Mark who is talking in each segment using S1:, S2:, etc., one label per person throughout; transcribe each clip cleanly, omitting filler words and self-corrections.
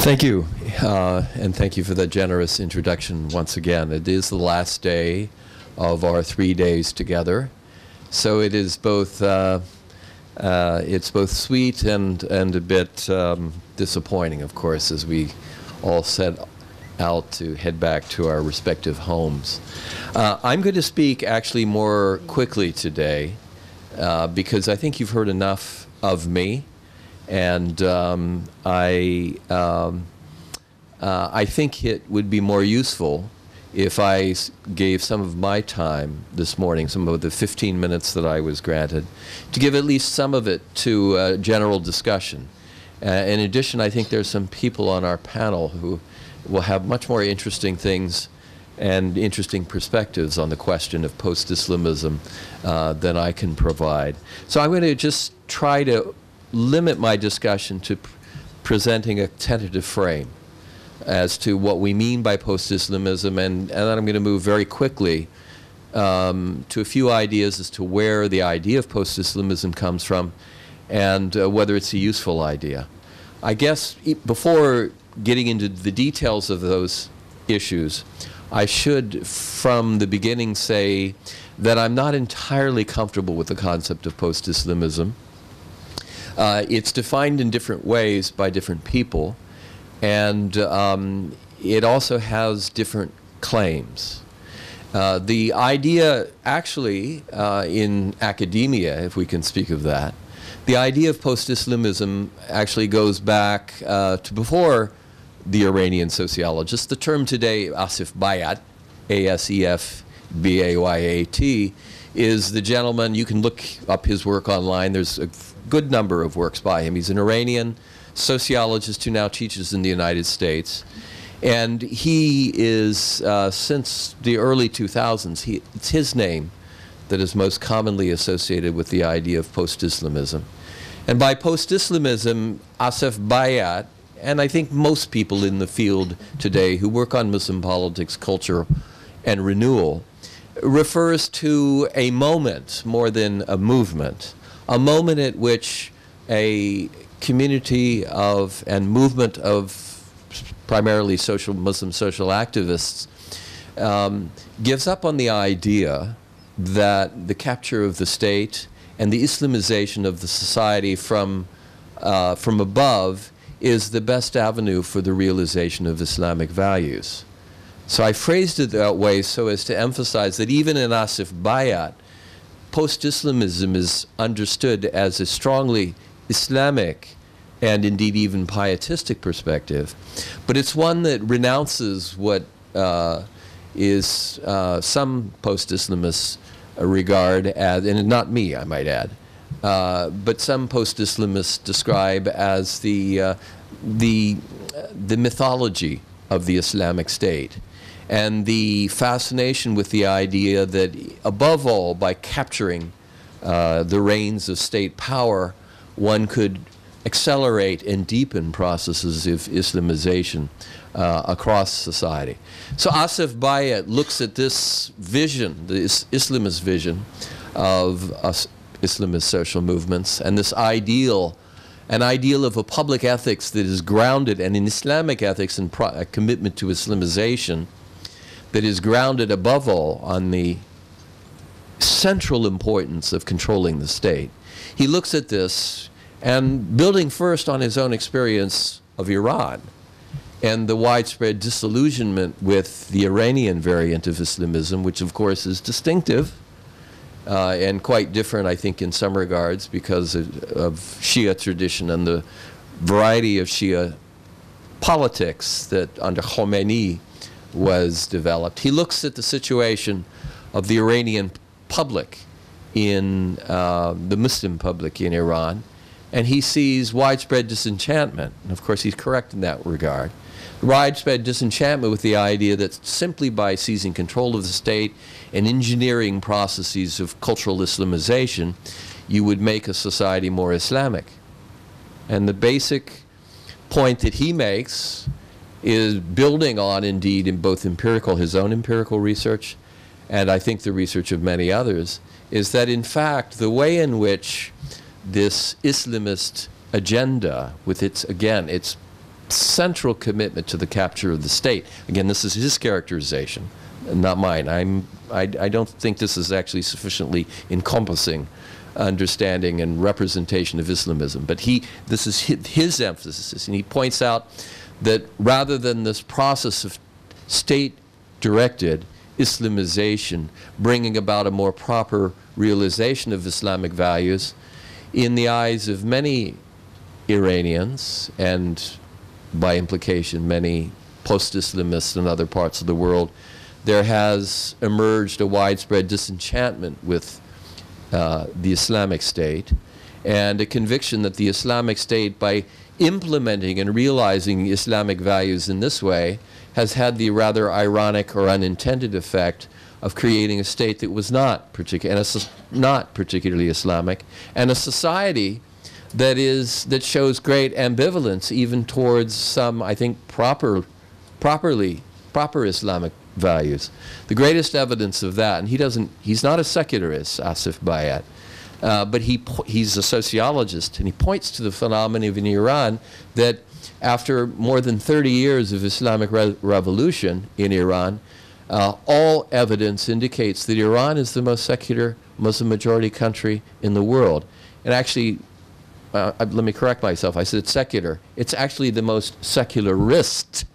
S1: Thank you, and thank you for that generous introduction once again. It is the last day of our 3 days together, so it is both it's both sweet and a bit disappointing, of course, as we all set out to head back to our respective homes. I'm going to speak actually more quickly today because I think you've heard enough of me. And I think it would be more useful if I gave some of my time this morning, some of the 15 minutes that I was granted, to give at least some of it to general discussion. In addition, I think there's some people on our panel who will have much more interesting things and interesting perspectives on the question of post-Islamism than I can provide. So I'm going to just try to limit my discussion to presenting a tentative frame as to what we mean by post-Islamism, and then I'm going to move very quickly to a few ideas as to where the idea of post-Islamism comes from and whether it's a useful idea. I guess before getting into the details of those issues, I should from the beginning say that I'm not entirely comfortable with the concept of post-Islamism. It's defined in different ways by different people, and it also has different claims. The idea actually in academia, if we can speak of that, the idea of post-Islamism actually goes back to before the Iranian sociologist. The term today, Asif Bayat, A-S-E-F-B-A-Y-A-T, is the gentleman. You can look up his work online. There's a good number of works by him. He's an Iranian sociologist who now teaches in the United States. And he is, since the early 2000s, it's his name that is most commonly associated with the idea of post-Islamism. And by post-Islamism, Asif Bayat, and I think most people in the field today who work on Muslim politics, culture, and renewal, refers to a moment more than a movement. A moment at which a community of and movement of primarily Muslim social activists gives up on the idea that the capture of the state and the Islamization of the society from above is the best avenue for the realization of Islamic values. So I phrased it that way so as to emphasize that even in Asif Bayat, post-Islamism is understood as a strongly Islamic and indeed even pietistic perspective, but it's one that renounces what is some post-Islamists regard as, and not me, I might add, but some post-Islamists describe as the mythology of the Islamic State, and the fascination with the idea that, above all, by capturing the reins of state power, one could accelerate and deepen processes of Islamization across society. So Asif Bayat looks at this vision, the Islamist vision of Islamist social movements, and this ideal, an ideal of a public ethics that is grounded, and in Islamic ethics and a commitment to Islamization, that is grounded above all on the central importance of controlling the state. He looks at this and building first on his own experience of Iran and the widespread disillusionment with the Iranian variant of Islamism, which of course is distinctive and quite different, I think, in some regards because of Shia tradition and the variety of Shia politics that under Khomeini was developed. He looks at the situation of the Iranian public in the Muslim public in Iran, and he sees widespread disenchantment. And of course, he's correct in that regard. Widespread disenchantment with the idea that simply by seizing control of the state and engineering processes of cultural Islamization, you would make a society more Islamic. And the basic point that he makes is building on, indeed, in both his own empirical research, and I think the research of many others, is that in fact the way in which this Islamist agenda, with its, again, its central commitment to the capture of the state. Again, this is his characterization, not mine. I don't think this is actually sufficiently encompassing understanding and representation of Islamism. But this is his emphasis, and he points out that rather than this process of state-directed Islamization bringing about a more proper realization of Islamic values, in the eyes of many Iranians, and by implication many post-Islamists in other parts of the world, there has emerged a widespread disenchantment with the Islamic State, and a conviction that the Islamic State, by implementing and realizing Islamic values in this way, has had the rather ironic or unintended effect of creating a state that was not particularly Islamic, and a society that shows great ambivalence even towards some, I think, proper Islamic values. The greatest evidence of that, and he's not a secularist, Asif Bayat, but he's a sociologist, and he points to the phenomenon in Iran that after more than 30 years of Islamic revolution in Iran, all evidence indicates that Iran is the most secular Muslim majority country in the world. And actually, let me correct myself, I said secular. It's actually the most secularist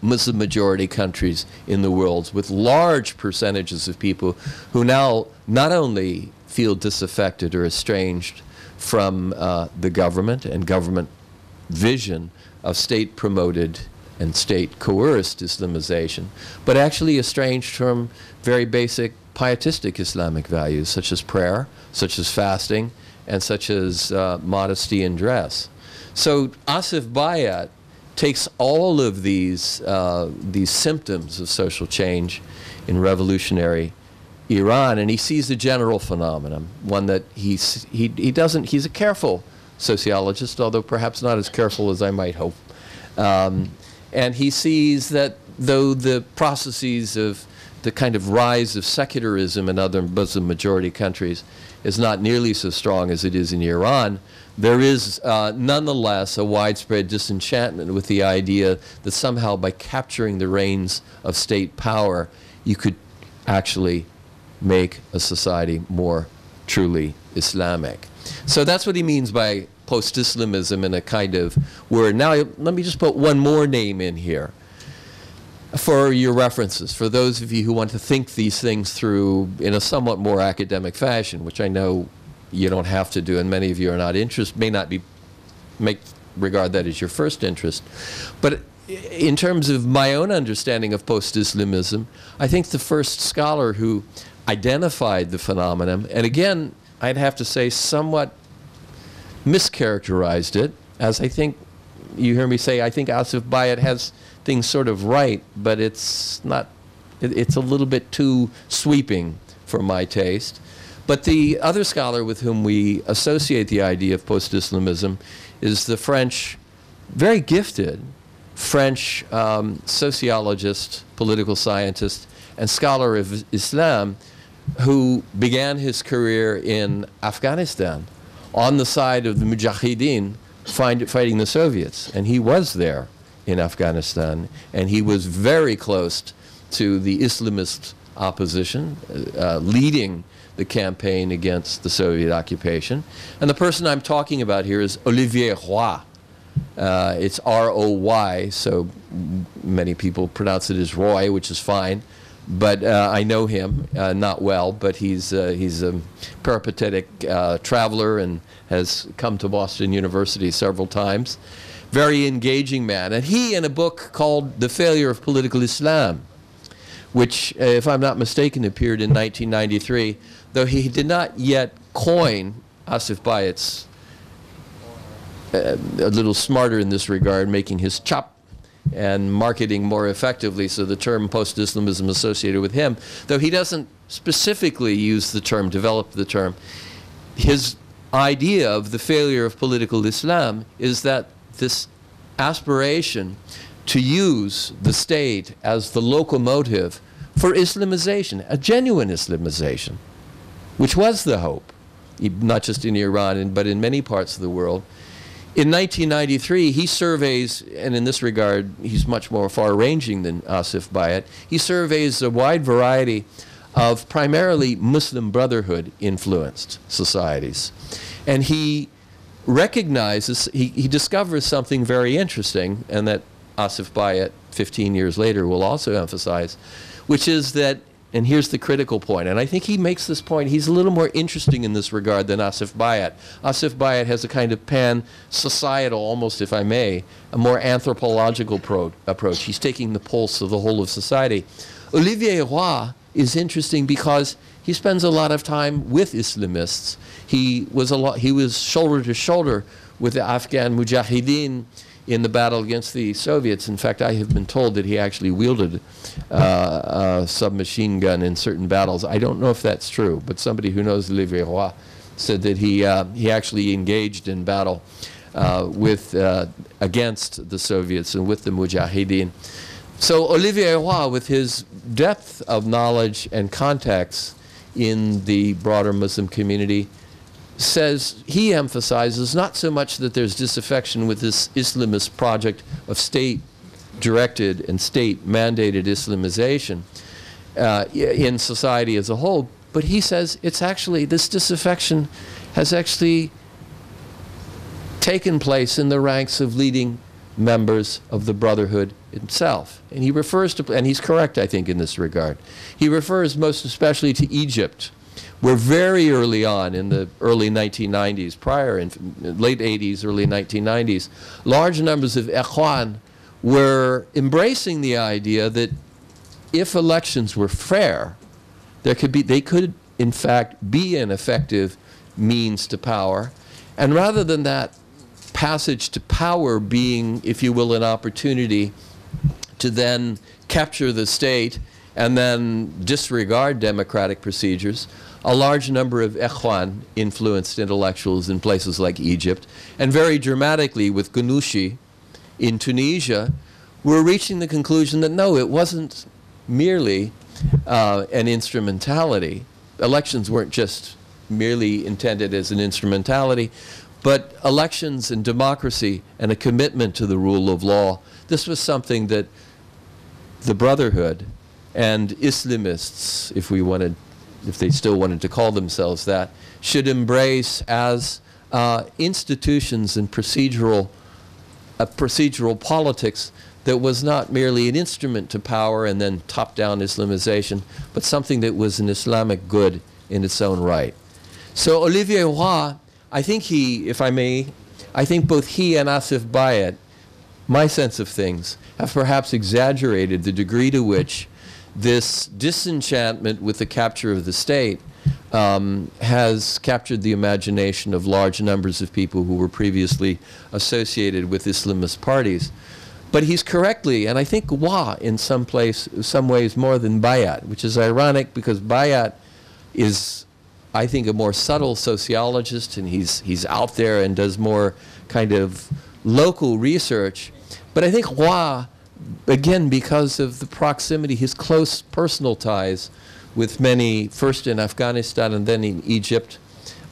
S1: Muslim majority countries in the world, with large percentages of people who now not only feel disaffected or estranged from the government and government vision of state-promoted and state-coerced Islamization, but actually estranged from very basic pietistic Islamic values, such as prayer, such as fasting, and such as modesty in dress. So Asif Bayat takes all of these symptoms of social change in revolutionary Iran, and he sees a general phenomenon, one that he's a careful sociologist, although perhaps not as careful as I might hope. And he sees that though the processes of the kind of rise of secularism in other Muslim majority countries is not nearly so strong as it is in Iran, there is nonetheless a widespread disenchantment with the idea that somehow by capturing the reins of state power, you could actually make a society more truly Islamic. So that's what he means by post-Islamism in a kind of word. Now, let me just put one more name in here for your references, for those of you who want to think these things through in a somewhat more academic fashion, which I know you don't have to do, and many of you are not interested, regard that as your first interest. But in terms of my own understanding of post-Islamism, I think the first scholar who identified the phenomenon, and again, I'd have to say somewhat mischaracterized it, as I think you hear me say, I think Asif Bayat has things sort of right, but it's not, it's a little bit too sweeping for my taste. But the other scholar with whom we associate the idea of post-Islamism is the French, very gifted French sociologist, political scientist, and scholar of Islam, who began his career in Afghanistan on the side of the Mujahideen fighting the Soviets. And he was there in Afghanistan, and he was very close to the Islamist opposition, leading the campaign against the Soviet occupation. And the person I'm talking about here is Olivier Roy. It's R-O-Y, so many people pronounce it as Roy, which is fine. But I know him not well, but he's a peripatetic traveler and has come to Boston University several times. Very engaging man. And he, in a book called The Failure of Political Islam, which, if I'm not mistaken, appeared in 1993, though he did not yet coin, Asif Bayat's a little smarter in this regard, making his chop and marketing more effectively, so the term post-Islamism associated with him, though he doesn't specifically use the term, develop the term. His idea of the failure of political Islam is that this aspiration to use the state as the locomotive for Islamization, a genuine Islamization, which was the hope, not just in Iran, but in many parts of the world, In 1993, he surveys, and in this regard, he's much more far-ranging than Asif Bayat. He surveys a wide variety of primarily Muslim Brotherhood-influenced societies. And he recognizes, he discovers something very interesting, and that Asif Bayat, 15 years later, will also emphasize, which is that, and here's the critical point, and I think he makes this point, he's a little more interesting in this regard than Asif Bayat. Asif Bayat has a kind of pan-societal, almost if I may, a more anthropological approach. He's taking the pulse of the whole of society. Olivier Roy is interesting because he spends a lot of time with Islamists. He was shoulder to shoulder with the Afghan Mujahideen in the battle against the Soviets. In fact, I have been told that he actually wielded a submachine gun in certain battles. I don't know if that's true, but somebody who knows Olivier Roy said that he actually engaged in battle against the Soviets and with the Mujahideen. So Olivier Roy, with his depth of knowledge and context in the broader Muslim community, says, he emphasizes not so much that there's disaffection with this Islamist project of state-directed and state-mandated Islamization in society as a whole, but he says it's actually, this disaffection has actually taken place in the ranks of leading members of the Brotherhood itself. And he refers to, and he's correct, I think, in this regard. He refers most especially to Egypt, where very early on in the early 1990s, late 80s, early 1990s, large numbers of Ikhwan were embracing the idea that if elections were fair, they could in fact be an effective means to power. And rather than that passage to power being, if you will, an opportunity to then capture the state and then disregard democratic procedures, a large number of Ikhwan influenced intellectuals in places like Egypt, and very dramatically with Ghannouchi in Tunisia, were reaching the conclusion that no, it wasn't merely an instrumentality. Elections weren't just merely intended as an instrumentality, but elections and democracy and a commitment to the rule of law. This was something that the Brotherhood and Islamists, if they still wanted to call themselves that, should embrace as institutions and procedural politics that was not merely an instrument to power and then top-down Islamization, but something that was an Islamic good in its own right. So Olivier Roy, I think if I may, I think both he and Asif Bayat, my sense of things, have perhaps exaggerated the degree to which this disenchantment with the capture of the state has captured the imagination of large numbers of people who were previously associated with Islamist parties. But he's correctly, and I think Roy in some ways more than Bayat, which is ironic because Bayat is, I think, a more subtle sociologist, and he's out there and does more kind of local research. But I think Roy, again, because of the proximity, his close personal ties with many, first in Afghanistan and then in Egypt,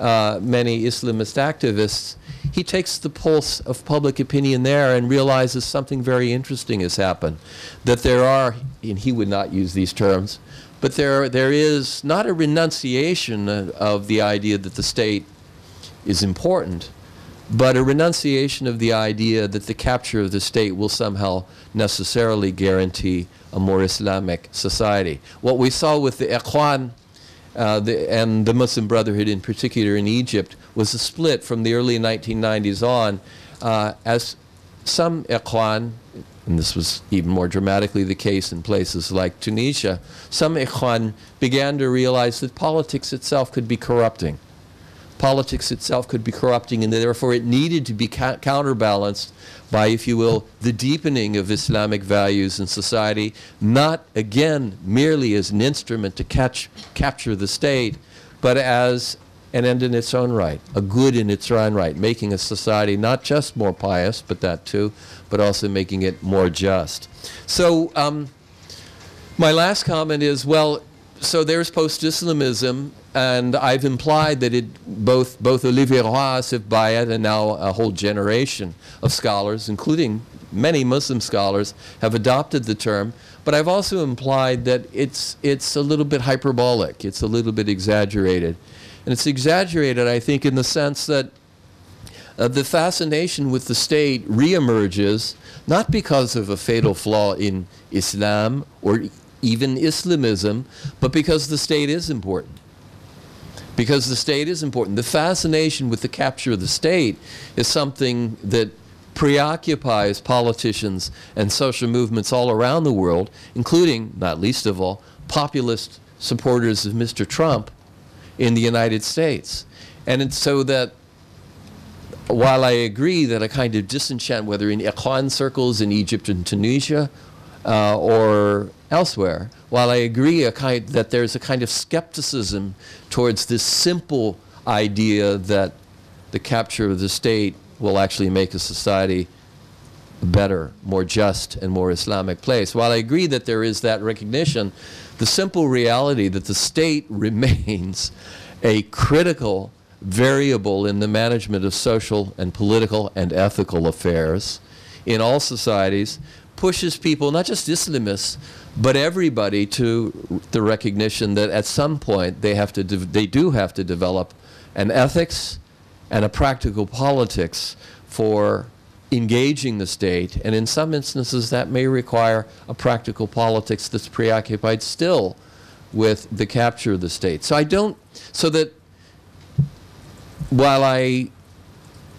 S1: many Islamist activists, he takes the pulse of public opinion there and realizes something very interesting has happened. That there are, and he would not use these terms, but there is not a renunciation of the idea that the state is important, but a renunciation of the idea that the capture of the state will somehow necessarily guarantee a more Islamic society. What we saw with the Ikhwan and the Muslim Brotherhood in particular in Egypt was a split from the early 1990s on as some Ikhwan, and this was even more dramatically the case in places like Tunisia, some Ikhwan began to realize that politics itself could be corrupting. Politics itself could be corrupting, and therefore it needed to be counterbalanced by, if you will, the deepening of Islamic values in society, not, again, merely as an instrument to capture the state, but as an end in its own right, a good in its own right, making a society not just more pious, but that too, but also making it more just. So my last comment is, well, so there's post-Islamism, and I've implied that both Olivier Roy, Asif Bayat, and now a whole generation of scholars, including many Muslim scholars, have adopted the term. But I've also implied that it's a little bit hyperbolic. It's a little bit exaggerated. And it's exaggerated, I think, in the sense that the fascination with the state reemerges, not because of a fatal flaw in Islam or even Islamism, but because the state is important. Because the state is important. The fascination with the capture of the state is something that preoccupies politicians and social movements all around the world, including, not least of all, populist supporters of Mr. Trump in the United States. And it's so that while I agree that a kind of disenchantment, whether in Ikhwan circles in Egypt and Tunisia or elsewhere, while I agree that there's a kind of skepticism towards this simple idea that the capture of the state will actually make a society a better, more just, and more Islamic place. While I agree that there is that recognition, the simple reality that the state remains a critical variable in the management of social and political and ethical affairs in all societies pushes people, not just Islamists, but everybody, to the recognition that at some point they do have to develop an ethics and a practical politics for engaging the state, and in some instances that may require a practical politics that's preoccupied still with the capture of the state. So that while I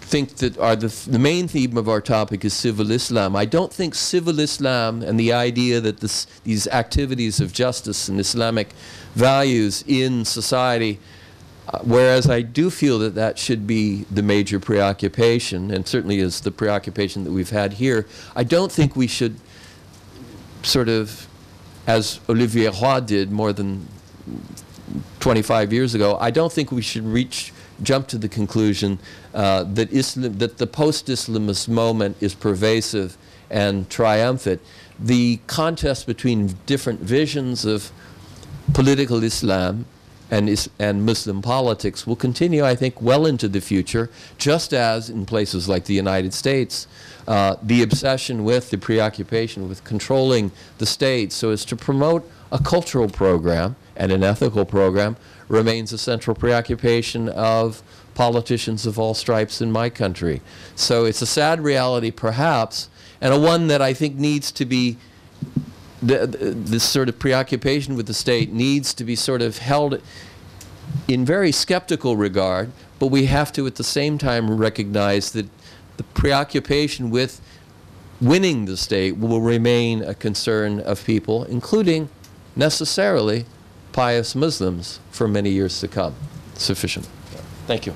S1: think that the main theme of our topic is civil Islam, I don't think civil Islam and the idea that these activities of justice and Islamic values in society, whereas I do feel that that should be the major preoccupation, and certainly is the preoccupation that we've had here, I don't think we should sort of, as Olivier Roy did more than 25 years ago, I don't think we should jump to the conclusion that the post-Islamist moment is pervasive and triumphant. The contest between different visions of political Islam and Muslim politics will continue, I think, well into the future, just as in places like the United States, the obsession with, the preoccupation with controlling the state so as to promote a cultural program and an ethical program remains a central preoccupation of politicians of all stripes in my country. So it's a sad reality, perhaps, and a one that I think needs to be, this sort of preoccupation with the state needs to be sort of held in very skeptical regard, but we have to at the same time recognize that the preoccupation with winning the state will remain a concern of people, including necessarily pious Muslims, for many years to come. Sufficient. Thank you.